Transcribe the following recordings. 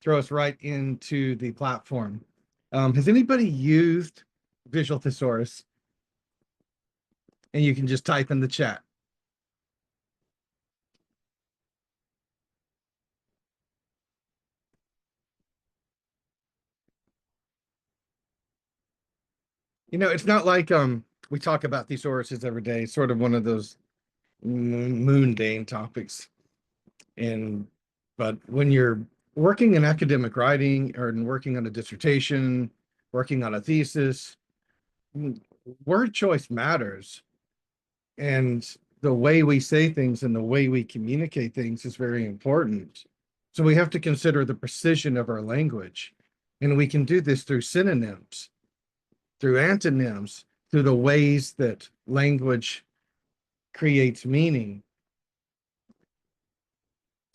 throw us right into the platform. Has anybody used Visual Thesaurus? And you can just type in the chat. It's not like we talk about thesauruses every day. It's sort of one of those mundane topics. And but when you're working in academic writing or working on a dissertation, working on a thesis, word choice matters. And the way we say things and the way we communicate things is very important. So we have to consider the precision of our language. And we can do this through synonyms, through antonyms, through the ways that language creates meaning.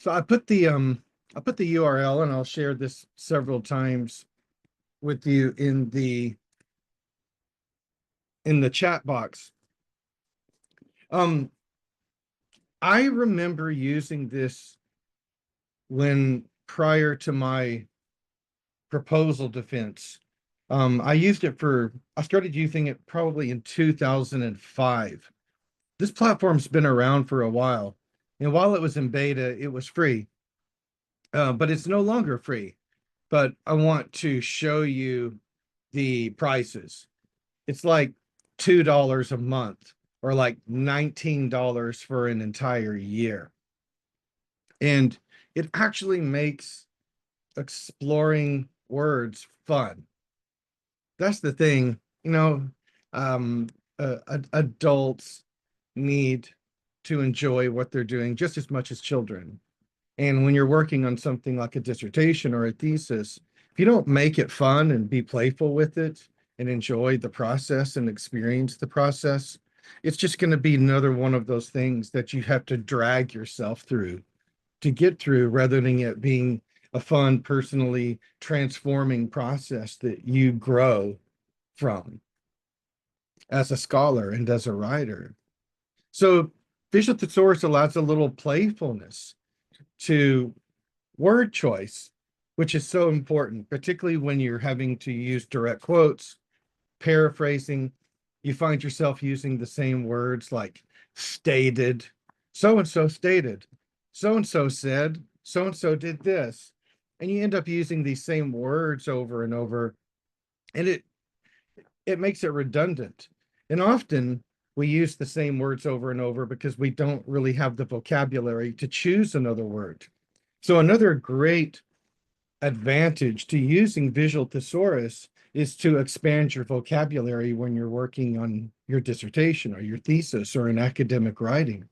So I put the URL, and I'll share this several times with you in the chat box. I remember using this when prior to my proposal defense. I started using it probably in 2005. This platform's been around for a while. And while it was in beta, it was free, but it's no longer free. But I want to show you the prices. It's like $2 a month or like $19 for an entire year. And it actually makes exploring words fun. That's the thing, um, adults need to enjoy what they're doing just as much as children. And when you're working on something like a dissertation or a thesis, if you don't make it fun and be playful with it and enjoy the process and experience the process, it's just going to be another one of those things that you have to drag yourself through to get through rather than it being a fun, personally transforming process that you grow from as a scholar and as a writer. So Visual Thesaurus allows a little playfulness to word choice, which is so important, particularly when you're having to use direct quotes, paraphrasing. You find yourself using the same words like stated, so and so stated, so and so did this. And you end up using these same words over and over, and it makes it redundant. And often we use the same words over and over because we don't really have the vocabulary to choose another word. So another great advantage to using Visual Thesaurus is to expand your vocabulary when you're working on your dissertation or your thesis or in academic writing.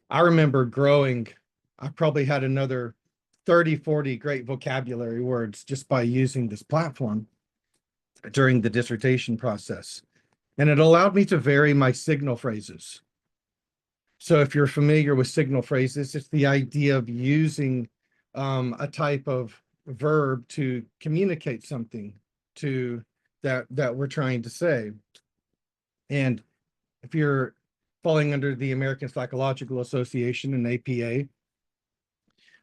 I remember growing, I probably had another 30, 40 great vocabulary words just by using this platform during the dissertation process. And it allowed me to vary my signal phrases. So if you're familiar with signal phrases, it's the idea of using a type of verb to communicate something to that we're trying to say. And if you're falling under the American Psychological Association and APA,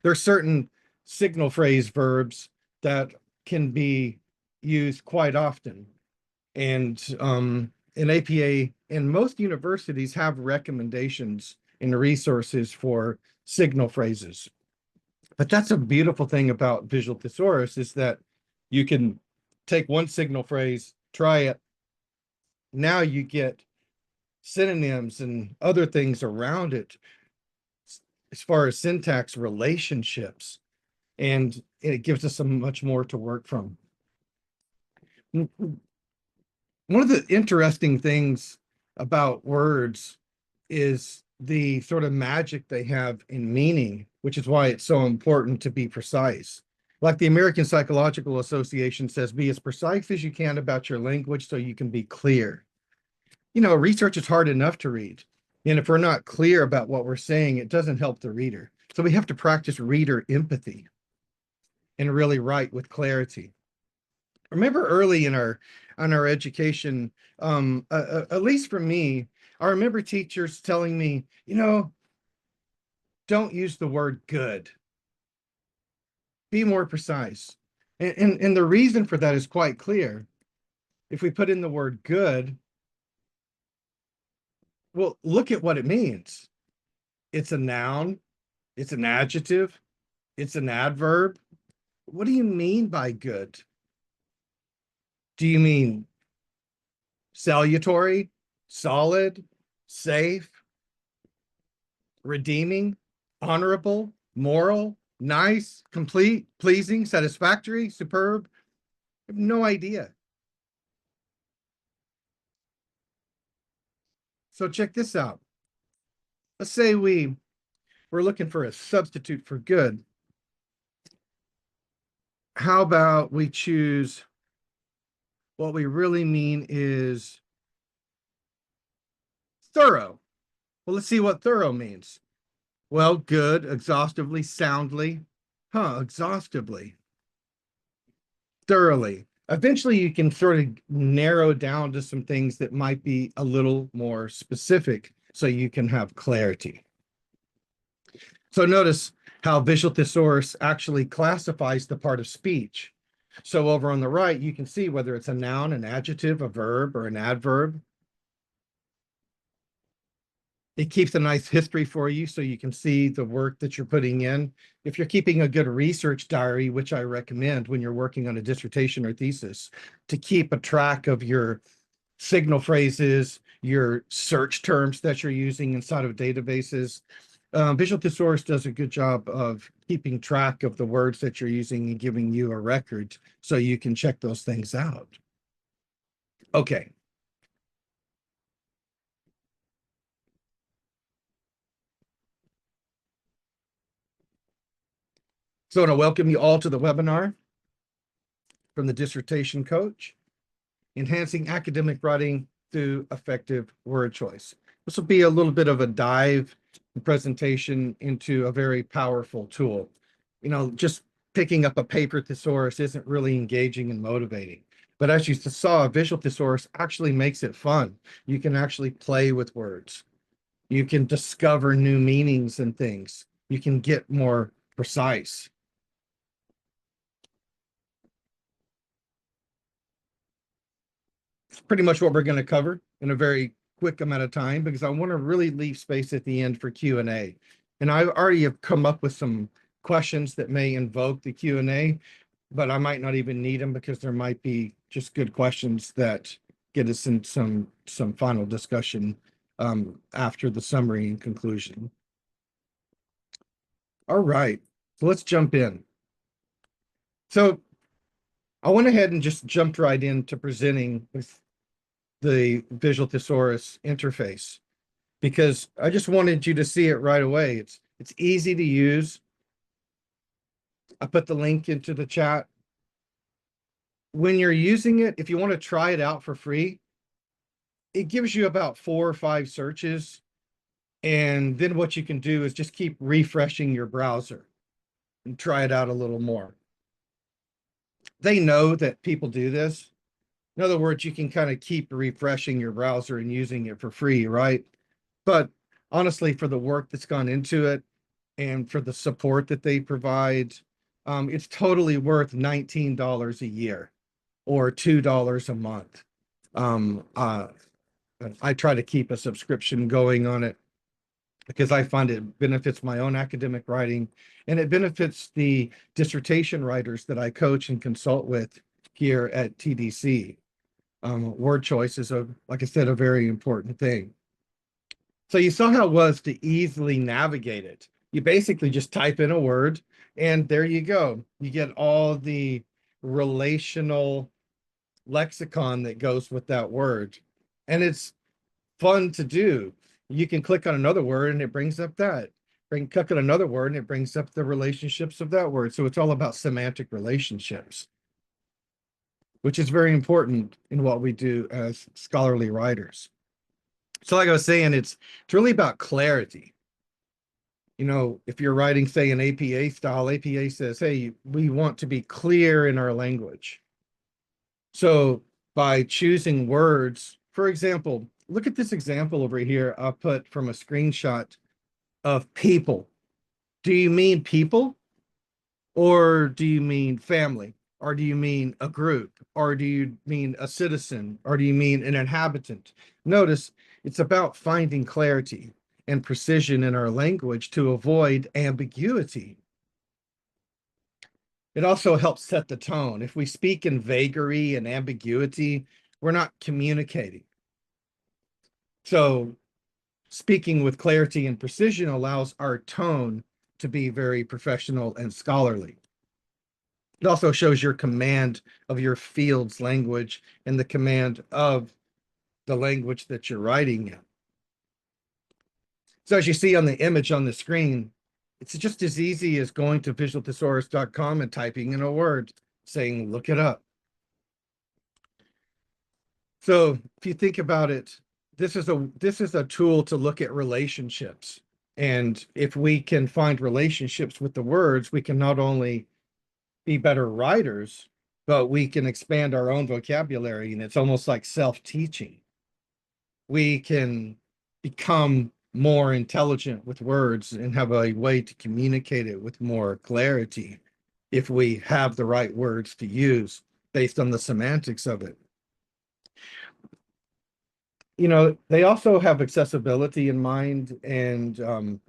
there are certain signal phrase verbs that can be used quite often. And in APA and most universities have recommendations and resources for signal phrases. But that's a beautiful thing about Visual Thesaurus is that you can take one signal phrase, try it. Now you get synonyms and other things around it as far as syntax relationships, and it gives us some much more to work from. One of the interesting things about words is the sort of magic they have in meaning, which is why it's so important to be precise. Like the American Psychological Association says, be as precise as you can about your language so you can be clear. Research is hard enough to read. And if we're not clear about what we're saying, it doesn't help the reader. So we have to practice reader empathy and really write with clarity. Remember early in our education, at least for me, I remember teachers telling me, don't use the word good. Be more precise. And the reason for that is quite clear. If we put in the word good, well, look at what it means. It's a noun, it's an adjective, it's an adverb. What do you mean by good? Do you mean salutary, solid, safe, redeeming, honorable, moral, nice, complete, pleasing, satisfactory, superb? I have no idea. So check this out. Let's say we're looking for a substitute for good. How about we choose what we really mean is thorough? Well, let's see what thorough means. Well, good, exhaustively, soundly. Exhaustively, thoroughly. Eventually, you can sort of narrow down to some things that might be a little more specific so you can have clarity. So notice how Visual Thesaurus actually classifies the part of speech. So over on the right, you can see whether it's a noun, an adjective, a verb, or an adverb. It keeps a nice history for you so you can see the work that you're putting in. If you're keeping a good research diary, which I recommend when you're working on a dissertation or thesis, to keep a track of your signal phrases, your search terms that you're using inside of databases. Visual Thesaurus does a good job of keeping track of the words that you're using and giving you a record so you can check those things out. Okay. So I want to welcome you all to the webinar from the Dissertation Coach, Enhancing Academic Writing Through Effective Word Choice. This will be a little bit of a dive presentation into a very powerful tool. You know, just picking up a paper thesaurus isn't really engaging and motivating. But as you saw, Visual Thesaurus actually makes it fun. You can actually play with words. You can discover new meanings and things. You can get more precise. It's pretty much what we're going to cover in a very quick amount of time because I want to really leave space at the end for Q&A. And I already have come up with some questions that may invoke the Q&A, but I might not even need them because there might be just good questions that get us in some final discussion after the summary and conclusion. All right, so let's jump in. So I went ahead and just jumped right into presenting with the Visual Thesaurus interface because I just wanted you to see it right away. It's easy to use. I put the link into the chat. When you're using it, if you want to try it out for free, it gives you about 4 or 5 searches. And then what you can do is just keep refreshing your browser and try it out a little more. They know that people do this. In other words, you can kind of keep refreshing your browser and using it for free, right? But honestly, for the work that's gone into it and for the support that they provide, it's totally worth $19 a year or $2 a month. I try to keep a subscription going on it because I find it benefits my own academic writing and it benefits the dissertation writers that I coach and consult with here at TDC. Word choice is, like I said, a very important thing. So you saw how it was to easily navigate it. You basically just type in a word and there you go. You get all the relational lexicon that goes with that word. And it's fun to do. You can click on another word and it brings up that. Click on another word and it brings up the relationships of that word. So it's all about semantic relationships, which is very important in what we do as scholarly writers. So like I was saying, it's really about clarity. You know, if you're writing, say, an APA style, APA says, hey, we want to be clear in our language. So by choosing words, for example, look at this example over here I put from a screenshot of people. Do you mean people? Or do you mean family? Or do you mean a group? Or do you mean a citizen? Or do you mean an inhabitant? Notice it's about finding clarity and precision in our language to avoid ambiguity. It also helps set the tone. If we speak in vagary and ambiguity, we're not communicating. So speaking with clarity and precision allows our tone to be very professional and scholarly. It also shows your command of your field's language and the command of the language that you're writing in. So as you see on the image on the screen, it's just as easy as going to visualthesaurus.com and typing in a word, saying, look it up. So if you think about it, this is a tool to look at relationships. And if we can find relationships with the words, we can not only be better writers, but we can expand our own vocabulary. And it's almost like self-teaching. We can become more intelligent with words and have a way to communicate it with more clarity if we have the right words to use based on the semantics of it. You know, they also have accessibility in mind, and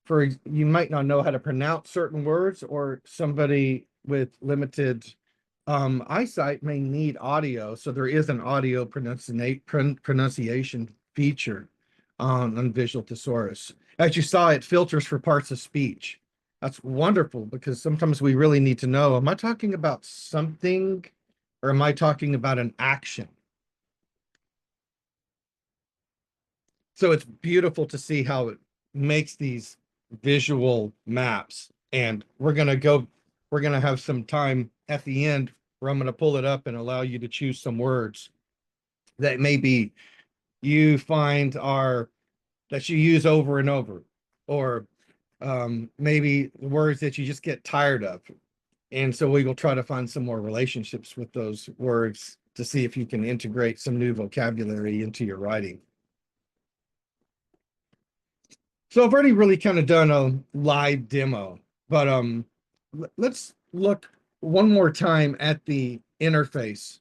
for you might not know how to pronounce certain words, or somebody with limited eyesight may need audio. So there is an audio pronunciation feature on Visual Thesaurus. As you saw, it filters for parts of speech. That's wonderful because sometimes we really need to know, am I talking about something or am I talking about an action? So it's beautiful to see how it makes these visual maps. And we're going to have some time at the end where I'm going to pull it up and allow you to choose some words that maybe you find are that you use over and over, or maybe words that you just get tired of. And so we will try to find some more relationships with those words to see if you can integrate some new vocabulary into your writing. So I've already really kind of done a live demo, but let's look one more time at the interface.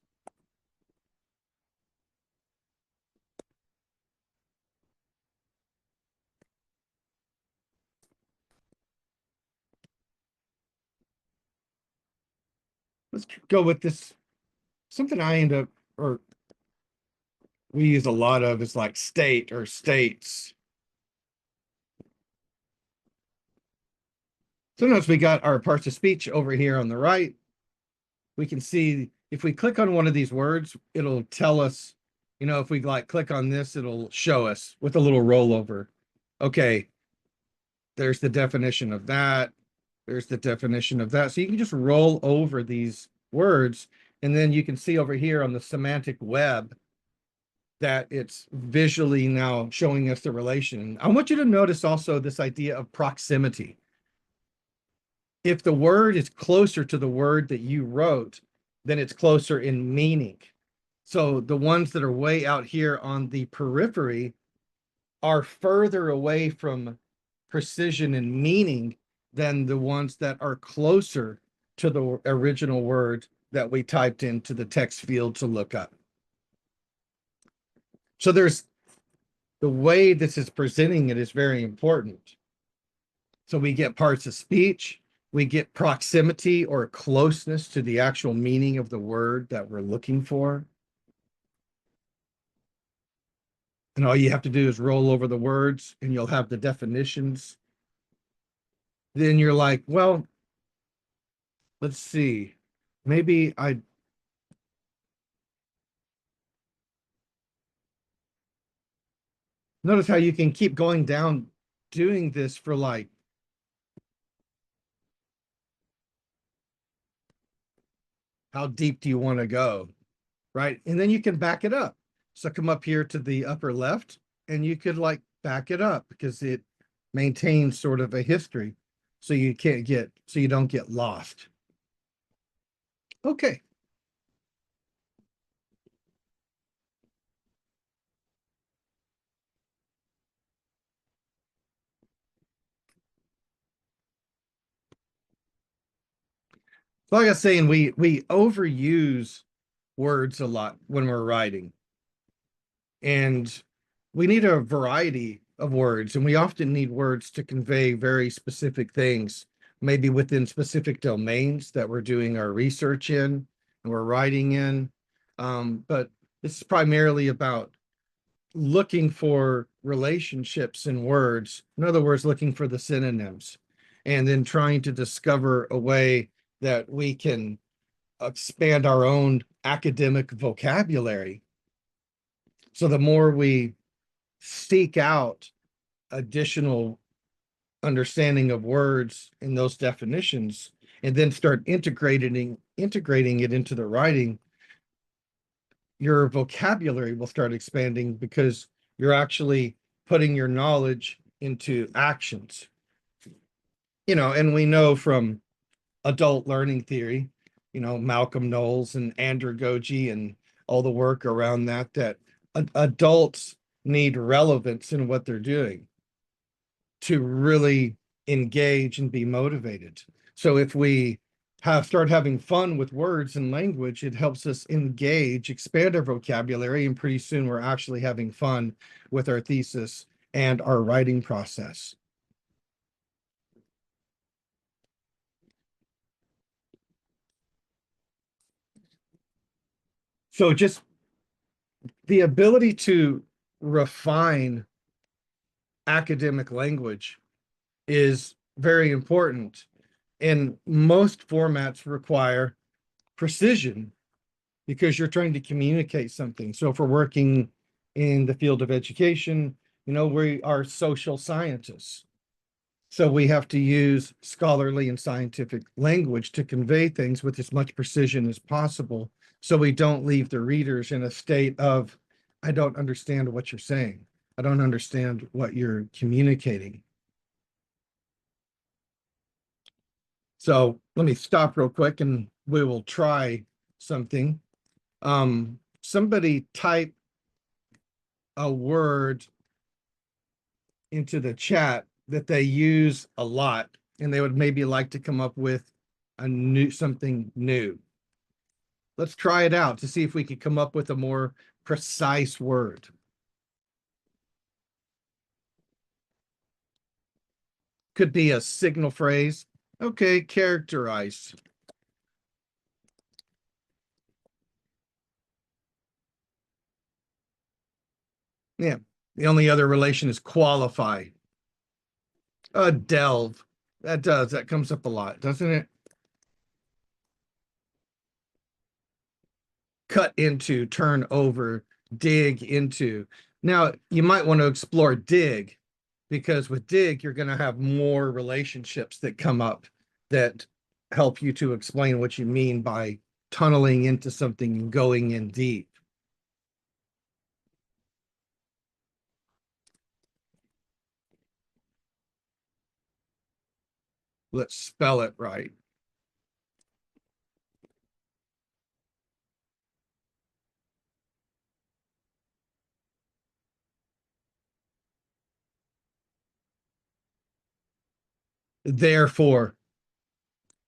Let's go with this. Something I end up, or we use a lot of, is like state or states. Sometimes we got our parts of speech over here on the right. We can see if we click on one of these words, it'll tell us, you know, if we like click on this, it'll show us with a little rollover. Okay, there's the definition of that. There's the definition of that. So you can just roll over these words, and then you can see over here on the semantic web that it's visually now showing us the relation. I want you to notice also this idea of proximity. If the word is closer to the word that you wrote, then it's closer in meaning. So the ones that are way out here on the periphery are further away from precision and meaning than the ones that are closer to the original word that we typed into the text field to look up. So there's the way this is presenting it is very important. So we get parts of speech, we get proximity or closeness to the actual meaning of the word that we're looking for. And all you have to do is roll over the words and you'll have the definitions. Then you're like, well, let's see. Maybe I notice how you can keep going down doing this for like, how deep do you want to go? Right? And then you can back it up. So come up here to the upper left and you could like back it up because it maintains sort of a history. So you can't get, so you don't get lost. Okay. like I was saying, we overuse words a lot when we're writing, and we need a variety of words, and we often need words to convey very specific things, maybe within specific domains that we're doing our research in and we're writing in. But it's primarily about looking for relationships in words. In other words, looking for the synonyms, and then trying to discover a way that we can expand our own academic vocabulary. So the more we seek out additional understanding of words in those definitions, and then start integrating it into the writing, your vocabulary will start expanding because you're actually putting your knowledge into actions. And we know from adult learning theory, Malcolm Knowles and andragogy and all the work around that adults need relevance in what they're doing to really engage and be motivated. So if we start having fun with words and language, it helps us engage, expand our vocabulary, and pretty soon we're actually having fun with our thesis and our writing process. So just the ability to refine academic language is very important. And most formats require precision because you're trying to communicate something. So if we're working in the field of education, we are social scientists. So we have to use scholarly and scientific language to convey things with as much precision as possible, so we don't leave the readers in a state of, I don't understand what you're saying. I don't understand what you're communicating. So let me stop real quick and we will try something. Somebody type a word into the chat that they use a lot, and they would maybe like to come up with something new. Let's try it out to see if we can come up with a more precise word. Could be a signal phrase. Okay, characterize. Yeah, the only other relation is qualify. Delve. That comes up a lot, doesn't it? Cut into, turn over, dig into. Now, you might want to explore dig, because with dig, you're going to have more relationships that come up that help you to explain what you mean by tunneling into something and going in deep. Let's spell it right. Therefore,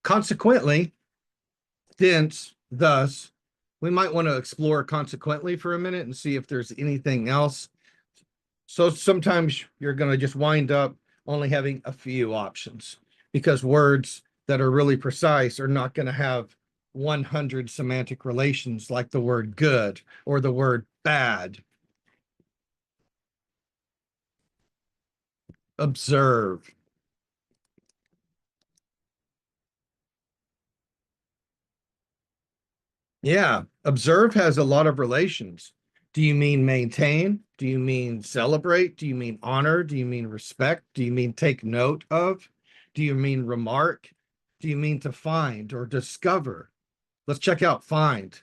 consequently, thence, thus, we might want to explore consequently for a minute and see if there's anything else. So sometimes you're going to just wind up only having a few options, because words that are really precise are not going to have 100 semantic relations like the word good or the word bad. Observe. Yeah, observe has a lot of relations. Do you mean maintain? Do you mean celebrate? Do you mean honor? Do you mean respect? Do you mean take note of? Do you mean remark? Do you mean to find or discover? Let's check out find.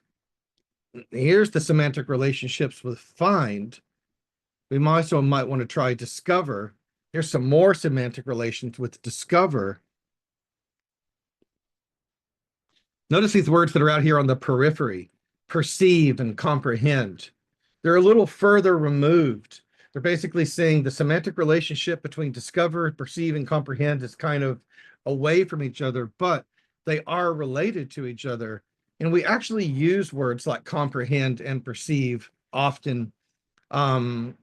Here's the semantic relationships with find. We might want to try discover. Here's some more semantic relations with discover. Notice these words that are out here on the periphery: perceive and comprehend. They're a little further removed. They're basically saying the semantic relationship between discover, perceive, and comprehend is kind of away from each other, but they are related to each other. And we actually use words like comprehend and perceive often. Um,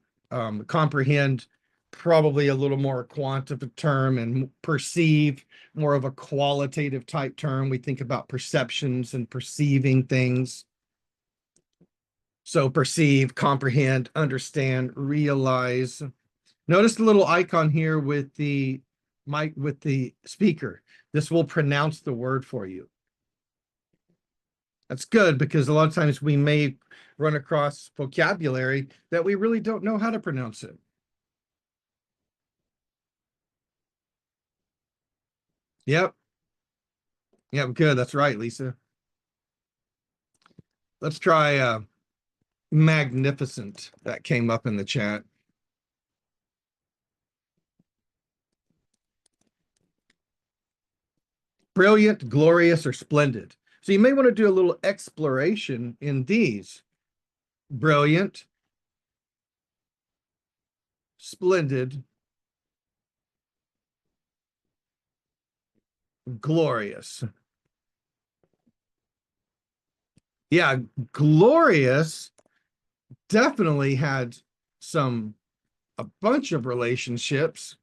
comprehend, probably a little more quantitative term, and perceive, more of a qualitative type term. We think about perceptions and perceiving things. So perceive, comprehend, understand, realize. Notice the little icon here with the mic, with the speaker. This will pronounce the word for you. That's good, because a lot of times we may run across vocabulary that we really don't know how to pronounce it. Yep. Yep, good. That's right, Lisa. Let's try magnificent. That came up in the chat. Brilliant, glorious, or splendid. So you may want to do a little exploration in these. Brilliant, splendid, glorious. Yeah, glorious definitely had a bunch of relationships.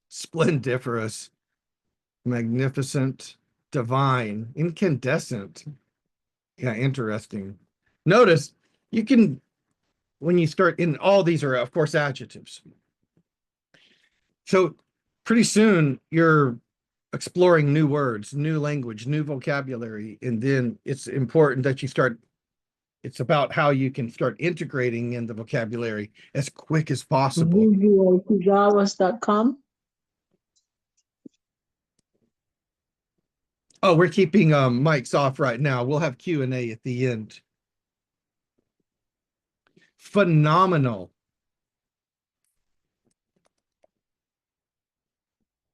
Splendiferous, magnificent, divine, incandescent. Yeah, interesting. Notice you can, when you start in, all these are, of course, adjectives. So pretty soon you're exploring new words, new language, new vocabulary, and then it's important that you start, it's about how you can start integrating in the vocabulary as quick as possible. Visualthesaurus.com. Oh, we're keeping mics off right now. We'll have Q&A at the end. Phenomenal.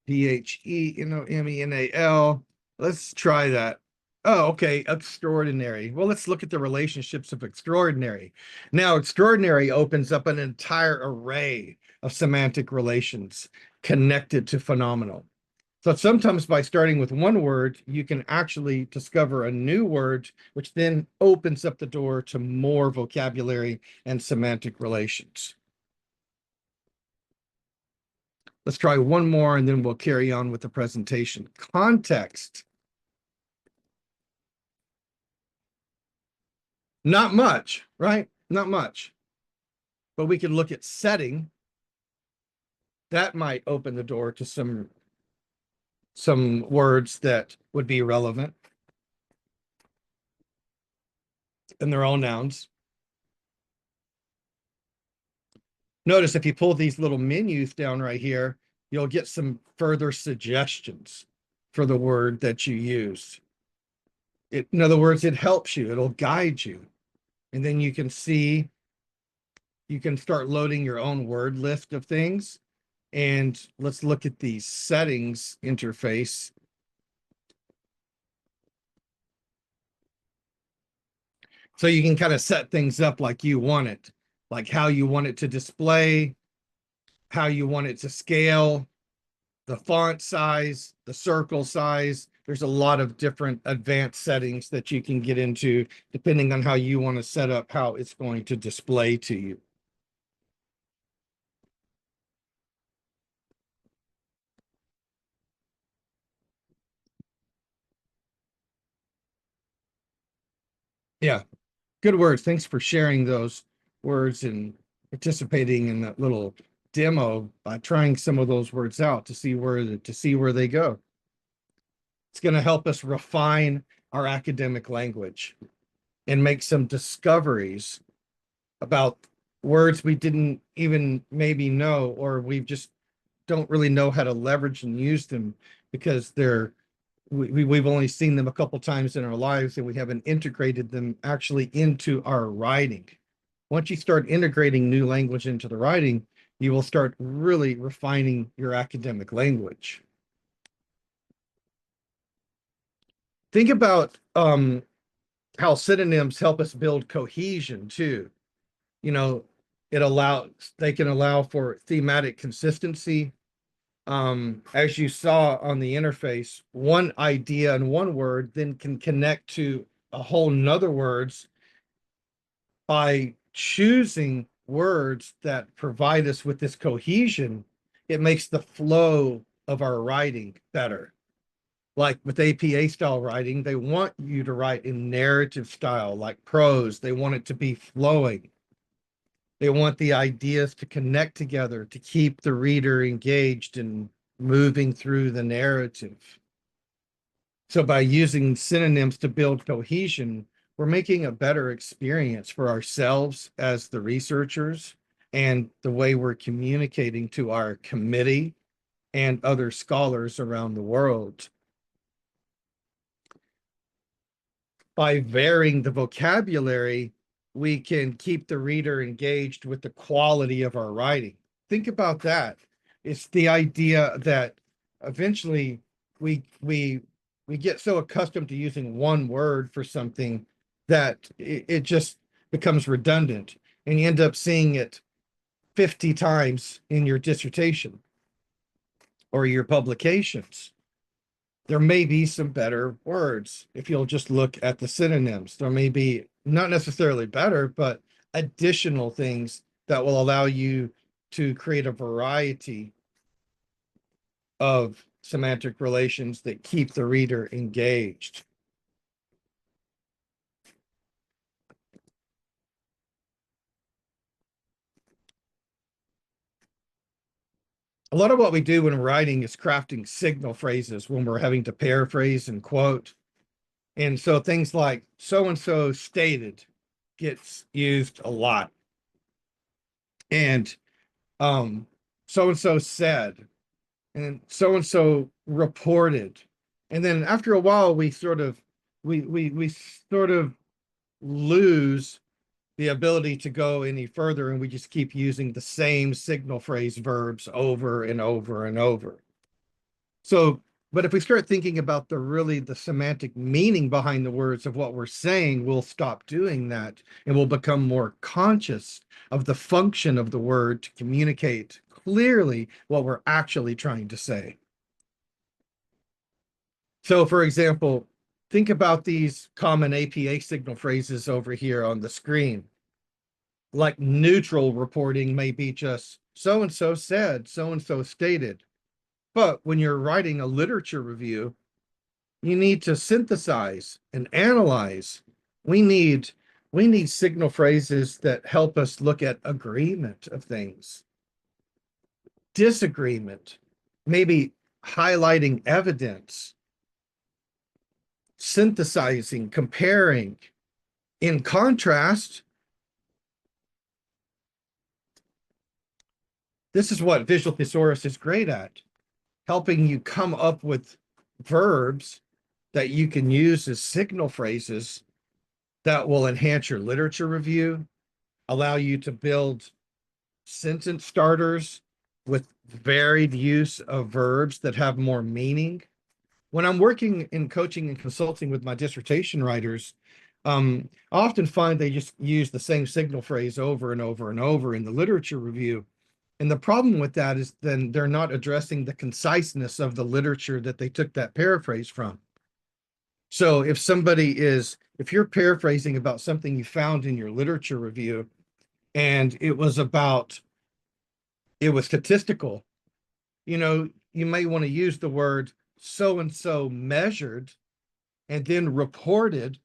Phemenal. Let's try that. Oh, okay. Extraordinary. Well, let's look at the relationships of extraordinary. Now, extraordinary opens up an entire array of semantic relations connected to phenomenal. So sometimes by starting with one word, you can actually discover a new word, which then opens up the door to more vocabulary and semantic relations. Let's try one more, and then we'll carry on with the presentation. Context. Not much, right? Not much. But we can look at setting. That might open the door to some words that would be relevant. And they're all nouns. Notice if you pull these little menus down right here, you'll get some further suggestions for the word that you use. In other words, it helps you, it'll guide you. And then you can see, you can start loading your own word list of things. And let's look at the settings interface. So you can kind of set things up like you want it, like how you want it to display, how you want it to scale, the font size, the circle size. There's a lot of different advanced settings that you can get into depending on how you want to set up how it's going to display to you. Yeah, good words. Thanks for sharing those words and participating in that little demo by trying some of those words out to see where they go. It's going to help us refine our academic language and make some discoveries about words we didn't even maybe know, or we just don't really know how to leverage and use them because we've only seen them a couple times in our lives and we haven't integrated them actually into our writing. Once you start integrating new language into the writing, you will start really refining your academic language. Think about how synonyms help us build cohesion too. You know, they can allow for thematic consistency, As you saw on the interface, one idea and one word then can connect to a whole nother words by choosing words that provide us with this cohesion. It makes the flow of our writing better. Like with APA style writing, they want you to write in narrative style, like prose. They want it to be flowing. They want the ideas to connect together to keep the reader engaged and moving through the narrative. So by using synonyms to build cohesion, we're making a better experience for ourselves as the researchers and the way we're communicating to our committee and other scholars around the world. By varying the vocabulary, we can keep the reader engaged with the quality of our writing. Think about that. It's the idea that eventually we get so accustomed to using one word for something that it just becomes redundant, and you end up seeing it 50 times in your dissertation or your publications. There may be some better words if you'll just look at the synonyms. There may be not necessarily better, but additional things that will allow you to create a variety of semantic relations that keep the reader engaged. A lot of what we do when writing is crafting signal phrases when we're having to paraphrase and quote. And so things like so-and-so stated gets used a lot. And so-and-so said, and so-and-so reported. And then after a while, we sort of lose the ability to go any further, and we just keep using the same signal phrase verbs over and over and over. So, but if we start thinking about the semantic meaning behind the words of what we're saying, we'll stop doing that and we'll become more conscious of the function of the word to communicate clearly what we're actually trying to say. So, for example, think about these common APA signal phrases over here on the screen. Like neutral reporting may be just so-and-so said, so-and-so stated. But when you're writing a literature review, you need to synthesize and analyze. We need signal phrases that help us look at agreement of things, disagreement, maybe highlighting evidence, synthesizing, comparing. In contrast, this is what Visual Thesaurus is great at, helping you come up with verbs that you can use as signal phrases that will enhance your literature review, allow you to build sentence starters with varied use of verbs that have more meaning. When I'm working in coaching and consulting with my dissertation writers, I often find they just use the same signal phrase over and over and over in the literature review. And the problem with that is then they're not addressing the conciseness of the literature that they took that paraphrase from. So if you're paraphrasing about something you found in your literature review and it was statistical, you may want to use the word so-and-so measured and then reported.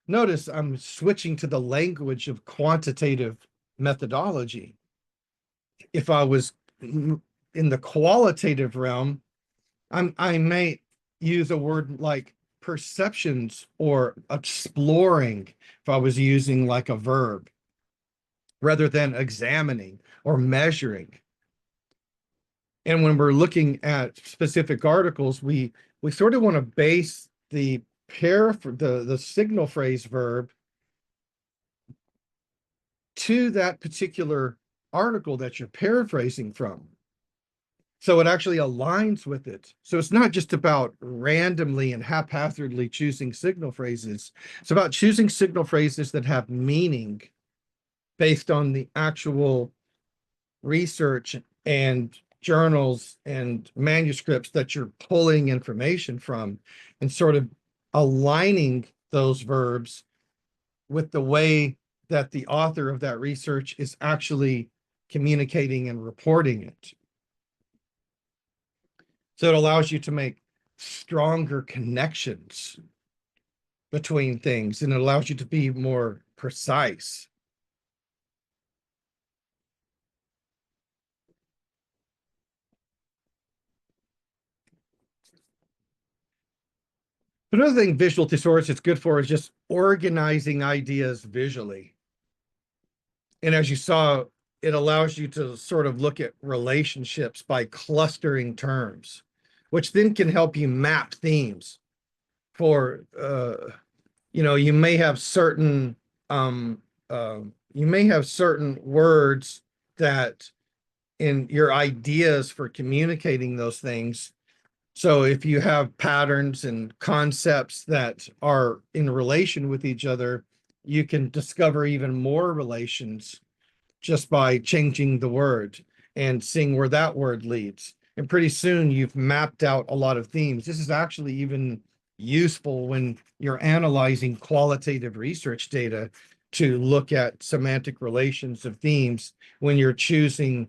Notice I'm switching to the language of quantitative methodology. If I was in the qualitative realm, I may use a word like perceptions or exploring if I was using like a verb rather than examining or measuring. And when we're looking at specific articles, we sort of want to base the signal phrase verb to that particular article that you're paraphrasing from. So it actually aligns with it. So it's not just about randomly and haphazardly choosing signal phrases. It's about choosing signal phrases that have meaning based on the actual research and journals and manuscripts that you're pulling information from and sort of aligning those verbs with the way that the author of that research is actually communicating and reporting it. So it allows you to make stronger connections between things, and it allows you to be more precise. Another thing Visual Thesaurus is good for is just organizing ideas visually. And as you saw, it allows you to sort of look at relationships by clustering terms, which then can help you map themes for, you may have certain, words that in your ideas for communicating those things. So if you have patterns and concepts that are in relation with each other, you can discover even more relations just by changing the word and seeing where that word leads. And pretty soon you've mapped out a lot of themes. This is actually even useful when you're analyzing qualitative research data to look at semantic relations of themes when you're choosing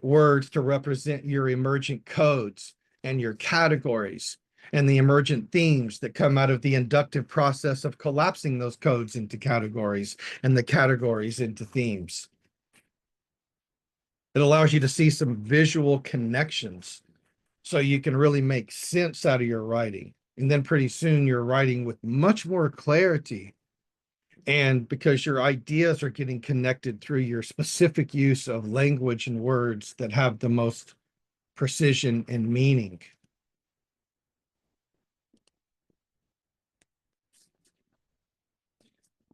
words to represent your emergent codes and your categories and the emergent themes that come out of the inductive process of collapsing those codes into categories and the categories into themes. It allows you to see some visual connections so you can really make sense out of your writing. And then pretty soon you're writing with much more clarity. And because your ideas are getting connected through your specific use of language and words that have the most precision and meaning.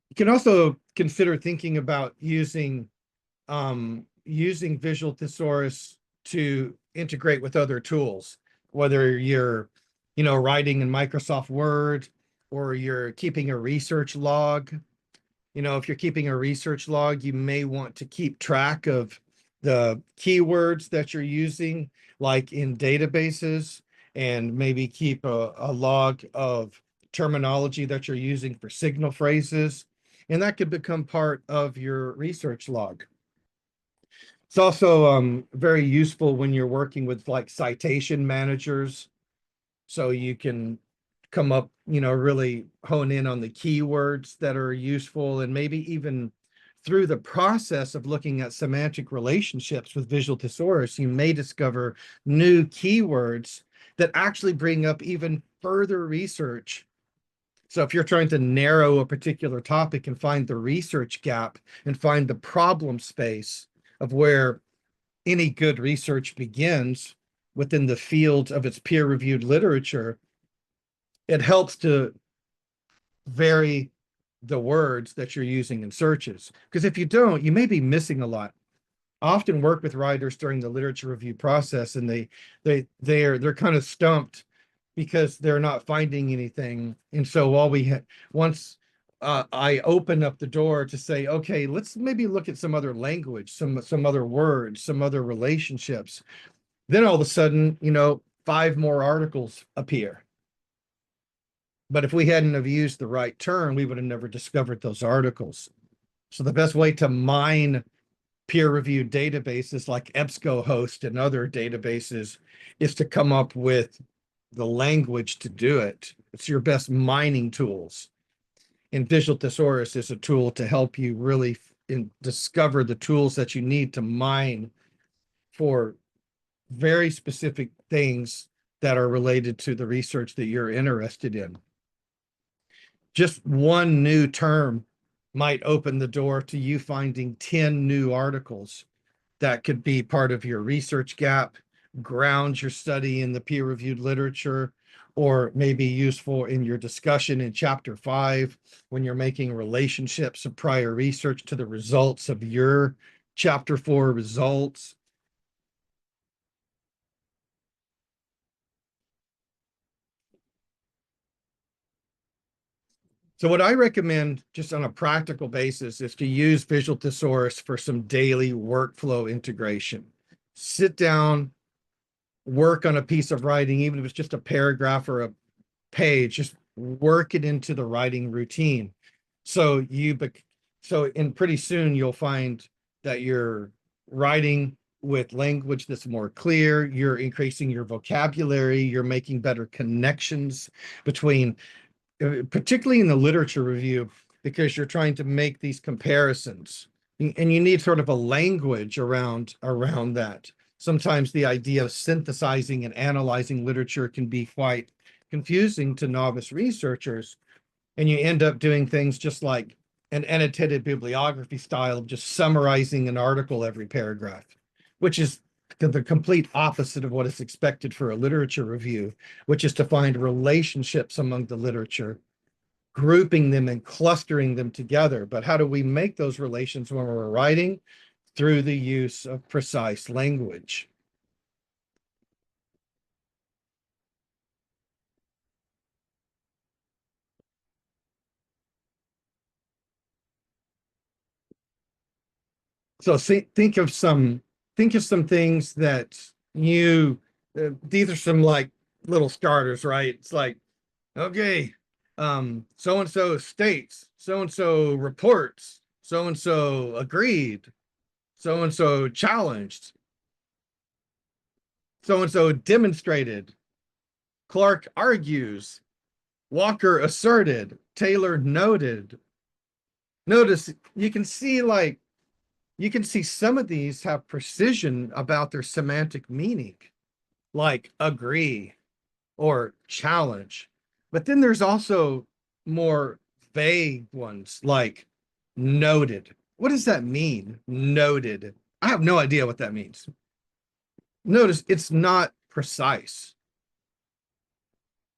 You can also consider thinking about using Visual Thesaurus to integrate with other tools, whether you're, writing in Microsoft Word or you're keeping a research log. If you're keeping a research log, you may want to keep track of the keywords that you're using, like in databases, and maybe keep a log of terminology that you're using for signal phrases. And that could become part of your research log. It's also very useful when you're working with like citation managers. So you can come up, really hone in on the keywords that are useful, and maybe even through the process of looking at semantic relationships with Visual Thesaurus, you may discover new keywords that actually bring up even further research. So if you're trying to narrow a particular topic and find the research gap and find the problem space of where any good research begins within the field of its peer-reviewed literature, it helps to vary the words that you're using in searches. Because if you don't, you may be missing a lot. I often work with writers during the literature review process, and they're kind of stumped because they're not finding anything. And so once I open up the door to say, okay, let's maybe look at some other language, some other words, some other relationships. Then all of a sudden, 5 more articles appear. But if we hadn't have used the right term, we would have never discovered those articles. So the best way to mine peer-reviewed databases like EBSCOhost and other databases is to come up with the language to do it. It's your best mining tools. And Visual Thesaurus is a tool to help you really discover the tools that you need to mine for very specific things that are related to the research that you're interested in. Just one new term might open the door to you finding 10 new articles that could be part of your research gap, ground your study in the peer-reviewed literature, or maybe useful in your discussion in chapter 5 when you're making relationships of prior research to the results of your chapter 4 results. So what I recommend just on a practical basis is to use Visual Thesaurus for some daily workflow integration. sit down, work on a piece of writing, even if it's just a paragraph or a page, just work it into the writing routine. So and pretty soon you'll find that you're writing with language that's more clear, you're increasing your vocabulary, you're making better connections between, particularly in the literature review, because you're trying to make these comparisons. And you need sort of a language around that. Sometimes the idea of synthesizing and analyzing literature can be quite confusing to novice researchers, and you end up doing things just like an annotated bibliography style of just summarizing an article every paragraph, which is the complete opposite of what is expected for a literature review, which is to find relationships among the literature, grouping them and clustering them together. But how do we make those relations when we're writing? Through the use of precise language. So think of some things that these are some like little starters, right? It's like, okay, so and so states, so and so reports, so and so agreed, so and so challenged, so and so demonstrated, Clark argues, Walker asserted, Taylor noted. Notice you can see some of these have precision about their semantic meaning, like agree or challenge. But then there's also more vague ones like noted. What does that mean? Noted. I have no idea what that means. Notice it's not precise.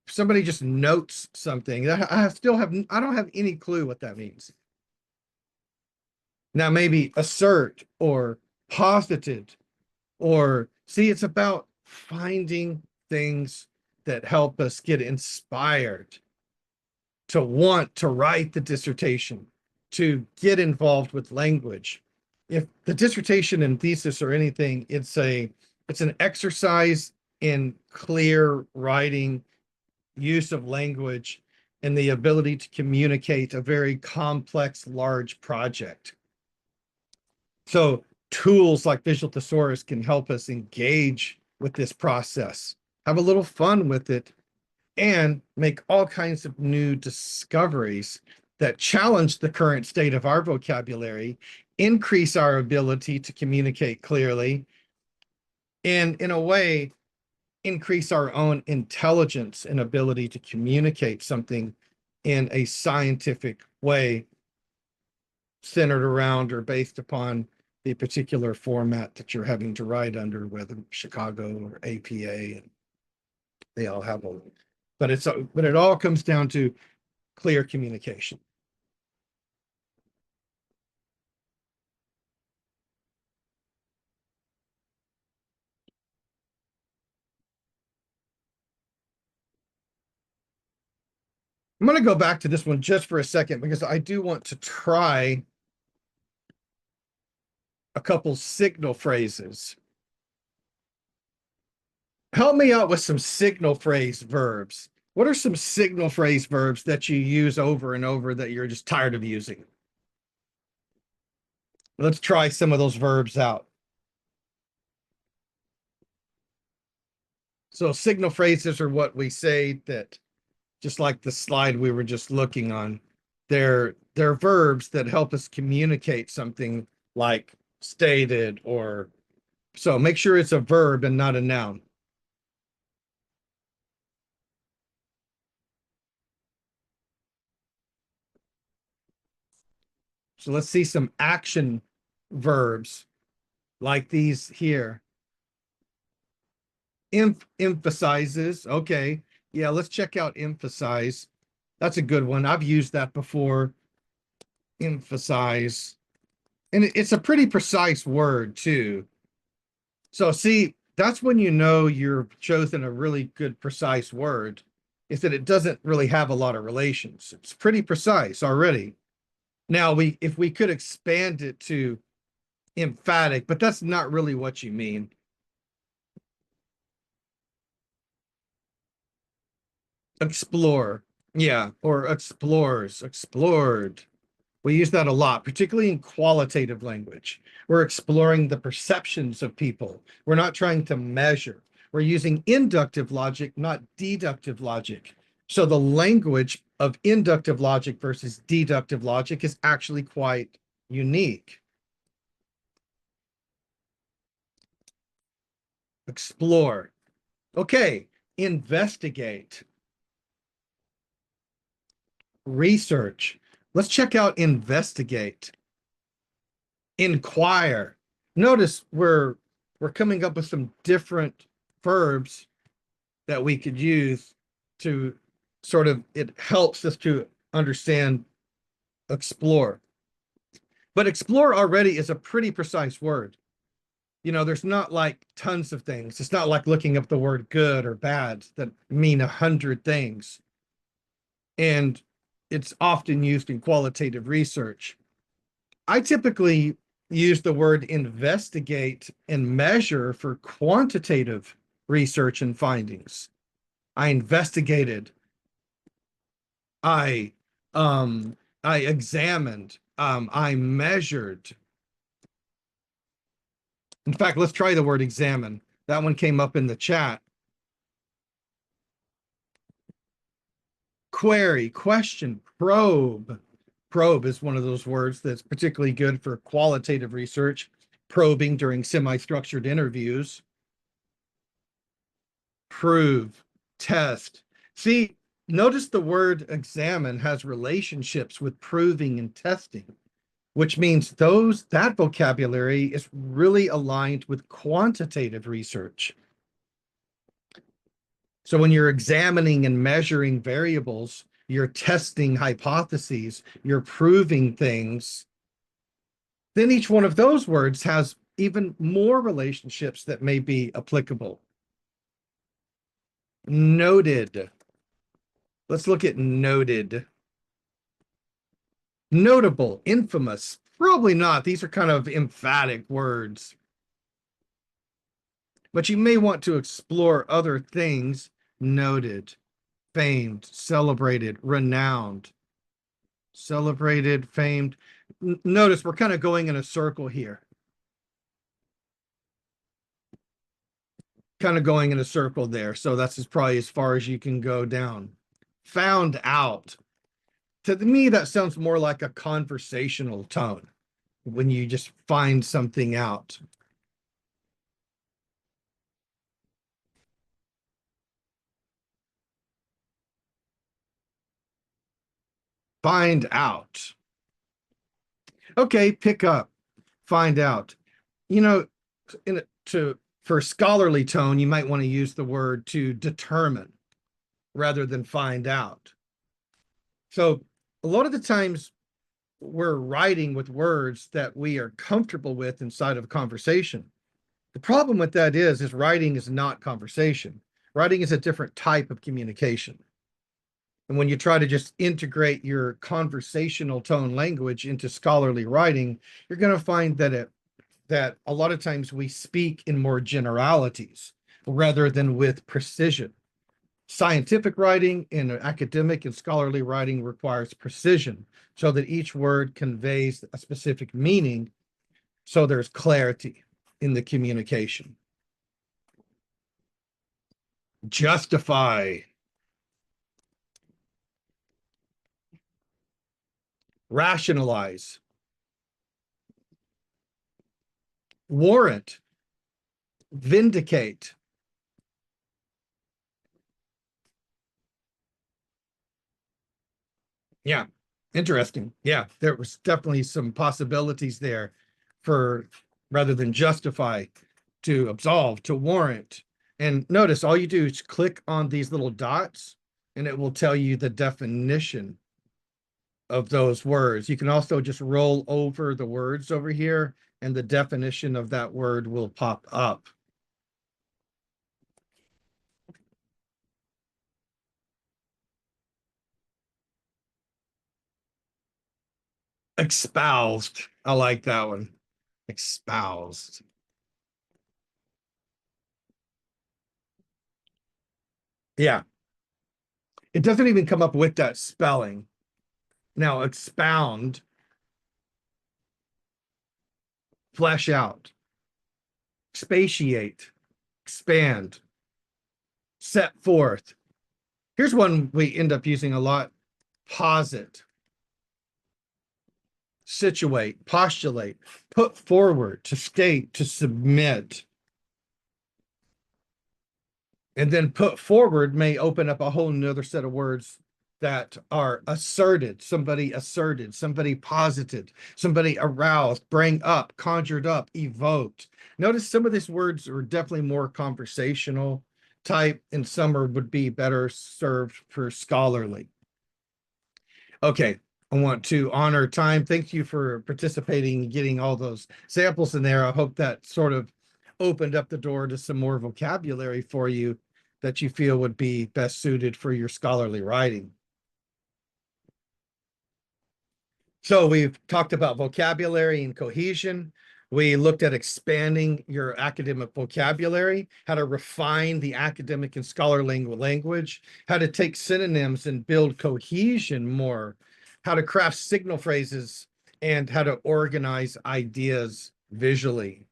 If somebody just notes something, I don't have any clue what that means. Now, maybe assert or posited, or see, it's about finding things that help us get inspired to want to write the dissertation, to get involved with language. If the dissertation and thesis or anything, it's an exercise in clear writing, use of language, and the ability to communicate a very complex, large project. So tools like Visual Thesaurus can help us engage with this process, have a little fun with it, and make all kinds of new discoveries that challenge the current state of our vocabulary, increase our ability to communicate clearly, and in a way, increase our own intelligence and ability to communicate something in a scientific way, centered around or based upon the particular format that you're having to write under, whether Chicago or APA, and they all have a, but it all comes down to clear communication. I'm going to go back to this one just for a second because I do want to try a couple signal phrases. Help me out with some signal phrase verbs. What are some signal phrase verbs that you use over and over that you're just tired of using? Let's try some of those verbs out. So signal phrases are what we say that, just like the slide we were just looking on, they're verbs that help us communicate something like stated, or so make sure it's a verb and not a noun. So let's see some action verbs like these here. Emphasizes. Okay. Yeah, let's check out emphasize. That's a good one. I've used that before. Emphasize. And it's a pretty precise word too. So see, that's when you know you've chosen a really good precise word, is that it doesn't really have a lot of relations. It's pretty precise already. Now, if we could expand it to emphatic, but that's not really what you mean. Explore. Yeah, or explores, explored. We use that a lot, particularly in qualitative language. We're exploring the perceptions of people. We're not trying to measure. We're using inductive logic, not deductive logic. So the language of inductive logic versus deductive logic is actually quite unique. Explore. Okay, investigate. Research. Let's check out investigate. Inquire. Notice we're coming up with some different verbs that we could use to sort of, it helps us to understand explore. But explore already is a pretty precise word. You know, there's not like tons of things. It's not like looking up the word good or bad that mean 100 things. And it's often used in qualitative research. I typically use the word investigate and measure for quantitative research and findings. I investigated. I I examined. I measured. In fact, let's try the word examine. That one came up in the chat. Query, question, probe. Probe is one of those words that's particularly good for qualitative research, probing during semi-structured interviews. Prove, test. See, notice the word examine has relationships with proving and testing, which means that vocabulary is really aligned with quantitative research. So when you're examining and measuring variables, you're testing hypotheses, you're proving things, then each one of those words has even more relationships that may be applicable. Noted. Let's look at noted. Notable, infamous, probably not. These are kind of emphatic words. But you may want to explore other things. Noted, famed, celebrated, renowned. Celebrated, famed. Notice we're kind of going in a circle here. Kind of going in a circle there. So that's probably as far as you can go down. Found out. To me, that sounds more like a conversational tone when you just find something out. Find out. Okay, pick up, find out. You know, for scholarly tone, you might want to use the word to determine rather than find out. So a lot of the times we're writing with words that we are comfortable with inside of a conversation. The problem with that is writing is not conversation. Writing is a different type of communication. And when you try to just integrate your conversational tone language into scholarly writing, you're going to find that a lot of times we speak in more generalities rather than with precision. Scientific writing and academic and scholarly writing requires precision so that each word conveys a specific meaning, so there's clarity in the communication. Justify. Rationalize. Warrant. Vindicate. Yeah, interesting. Yeah, there was definitely some possibilities there for rather than justify, to absolve, to warrant. And notice all you do is click on these little dots and it will tell you the definition of those words. You can also just roll over the words over here and the definition of that word will pop up. Espoused. I like that one. Espoused. Yeah. It doesn't even come up with that spelling. Now, expound, flesh out, expatiate, expand, set forth. Here's one we end up using a lot: posit, situate, postulate, put forward, to state, to submit. And then put forward may open up a whole nother set of words that are asserted, somebody posited, somebody aroused, bring up, conjured up, evoked. Notice some of these words are definitely more conversational type, and some would be better served for scholarly. Okay, I want to honor time. Thank you for participating and getting all those samples in there. I hope that sort of opened up the door to some more vocabulary for you that you feel would be best suited for your scholarly writing. So we've talked about vocabulary and cohesion. We looked at expanding your academic vocabulary, how to refine the academic and scholarly language, how to take synonyms and build cohesion more, how to craft signal phrases, and how to organize ideas visually.